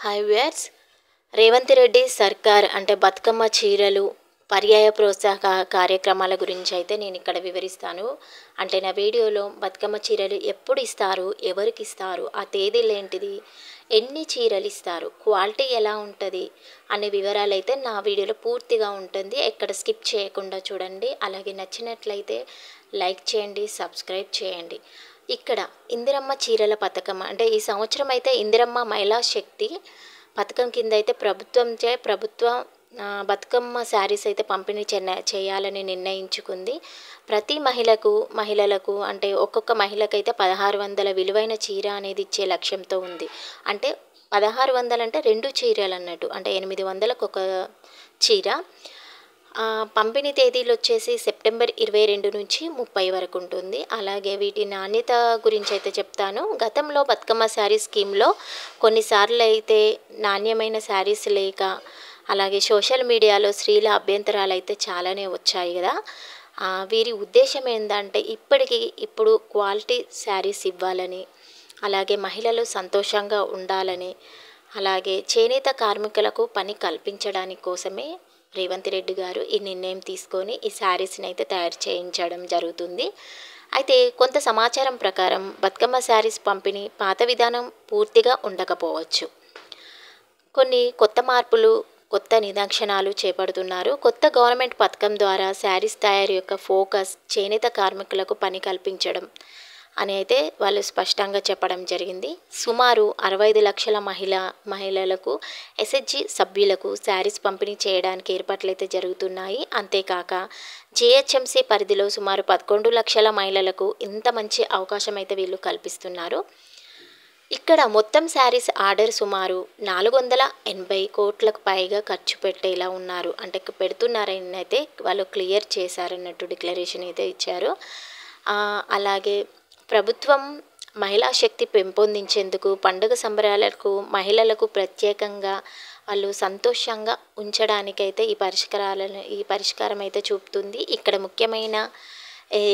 Hi viewers. Revanth Reddy సర్కార్ అంటే బతుకమ్మ చీరలు పర్యాయ ప్రోత్సాహక కార్యక్రమాల గురించి అయితే నేను ఇక్కడ వివరిస్తాను. అంటే నా వీడియోలో బతుకమ్మ చీరలు ఎప్పుడు ఇస్తారు, ఎవరికి ఇస్తారు, ఆ తేదీలు ఏంటిది, ఎన్ని చీరలు ఇస్తారు, క్వాలిటీ ఎలా ఉంటుంది అనే వివరాలు అయితే నా వీడియోలో పూర్తిగా ఉంటుంది. ఎక్కడ స్కిప్ చేయకుండా చూడండి. అలాగే నచ్చినట్లయితే లైక్ చేయండి, సబ్స్క్రైబ్ చేయండి. ఇక్కడ ఇందిరమ్మ చీరల పథకం అంటే ఈ సంవత్సరం అయితే ఇందిరమ్మ మహిళా శక్తి పథకం కింద అయితే ప్రభుత్వం బతుకమ్మ శారీస్ అయితే పంపిణీ చేయాలని నిర్ణయించుకుంది. ప్రతి మహిళలకు అంటే ఒక్కొక్క మహిళకైతే 1600 విలువైన చీర అనేది ఇచ్చే లక్ష్యంతో ఉంది. అంటే 1600 అంటే 2 చీరలు అన్నట్టు, అంటే 800కు ఒక చీర. పంపిణీ తేదీలు వచ్చేసి సెప్టెంబర్ 22 నుంచి 30 వరకు ఉంటుంది. అలాగే వీటి నాణ్యత గురించి అయితే చెప్తాను. గతంలో బతుకమ్మ శారీ స్కీమ్లో కొన్నిసార్లు అయితే నాణ్యమైన శారీస్ లేక, అలాగే సోషల్ మీడియాలో స్త్రీల అభ్యంతరాలు అయితే చాలానే వచ్చాయి కదా. వీరి ఉద్దేశం ఏంటంటే ఇప్పుడు క్వాలిటీ శారీస్ ఇవ్వాలని, అలాగే మహిళలు సంతోషంగా ఉండాలని, అలాగే చేనేత కార్మికులకు పని కల్పించడానికి కోసమే రేవంత్ రెడ్డి గారు ఈ నిర్ణయం తీసుకొని ఈ శారీస్ని అయితే తయారు చేయించడం జరుగుతుంది. అయితే కొంత సమాచారం ప్రకారం బతుకమ్మ శారీస్ పంపిణీ పాత విధానం పూర్తిగా ఉండకపోవచ్చు. కొన్ని కొత్త మార్పులు, కొత్త నిదర్శనాలు చేపడుతున్నారు. కొత్త గవర్నమెంట్ పథకం ద్వారా శారీస్ తయారీ యొక్క ఫోకస్ చేనేత కార్మికులకు పని కల్పించడం అని అయితే వాళ్ళు స్పష్టంగా చెప్పడం జరిగింది. సుమారు 65 లక్షల మహిళలకు ఎస్హెచ్జి సభ్యులకు శారీస్ పంపిణీ చేయడానికి ఏర్పాట్లు అయితే జరుగుతున్నాయి. అంతేకాక జిహెచ్ఎంసీ పరిధిలో సుమారు 11 లక్షల మహిళలకు ఇంత మంచి అవకాశం అయితే వీళ్ళు కల్పిస్తున్నారు. ఇక్కడ మొత్తం శారీస్ ఆర్డర్ సుమారు 480 కోట్లకు పైగా ఖర్చు పెట్టేలా ఉన్నారు. అంటే పెడుతున్నారని అయితే వాళ్ళు క్లియర్ చేశారన్నట్టు డిక్లరేషన్ అయితే ఇచ్చారు. అలాగే ప్రభుత్వం మహిళా శక్తి పెంపొందించేందుకు పండుగ సంబరాలకు మహిళలకు ప్రత్యేకంగా వాళ్ళు సంతోషంగా ఉంచడానికైతే ఈ పరిష్కారం అయితే చూపుతుంది. ఇక్కడ ముఖ్యమైన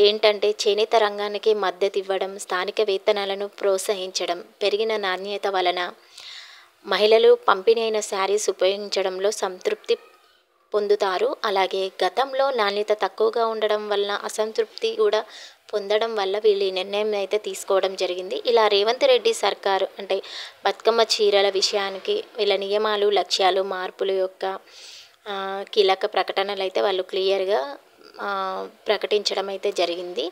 ఏంటంటే చేనేత రంగానికి మద్దతు ఇవ్వడం, స్థానిక వేతనాలను ప్రోత్సహించడం, పెరిగిన నాణ్యత వలన మహిళలు పంపిణీ అయిన శారీస్ ఉపయోగించడంలో సంతృప్తి పొందుతారు. అలాగే గతంలో నాణ్యత తక్కువగా ఉండడం వలన అసంతృప్తి కూడా పొందడం వల్ల వీళ్ళు ఈ నిర్ణయం అయితే తీసుకోవడం జరిగింది. ఇలా రేవంత్ రెడ్డి సర్కారు అంటే బతుకమ్మ చీరల విషయానికి వీళ్ళ నియమాలు, లక్ష్యాలు, మార్పుల యొక్క కీలక ప్రకటనలు అయితే వాళ్ళు క్లియర్గా ప్రకటించడం అయితే జరిగింది.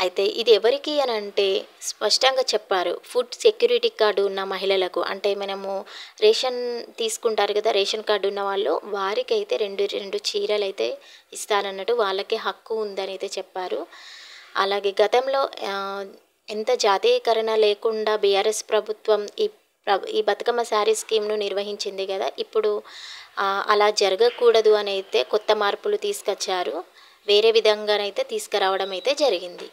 అయితే ఇది ఎవరికి అని అంటే స్పష్టంగా చెప్పారు. ఫుడ్ సెక్యూరిటీ కార్డు ఉన్న మహిళలకు, అంటే మనము రేషన్ తీసుకుంటారు కదా, రేషన్ కార్డు ఉన్న వాళ్ళు వారికైతే రెండు చీరలు అయితే ఇస్తారన్నట్టు వాళ్ళకే హక్కు ఉందని అయితే చెప్పారు. అలాగే గతంలో ఎంత జాతీయకరణ లేకుండా బీఆర్ఎస్ ప్రభుత్వం ఈ బతుకమ్మ శారీ స్కీమ్ను నిర్వహించింది కదా. ఇప్పుడు అలా జరగకూడదు అని అయితే కొత్త మార్పులు తీసుకొచ్చారు. వేరే విధంగానైతే తీసుకురావడం అయితే జరిగింది.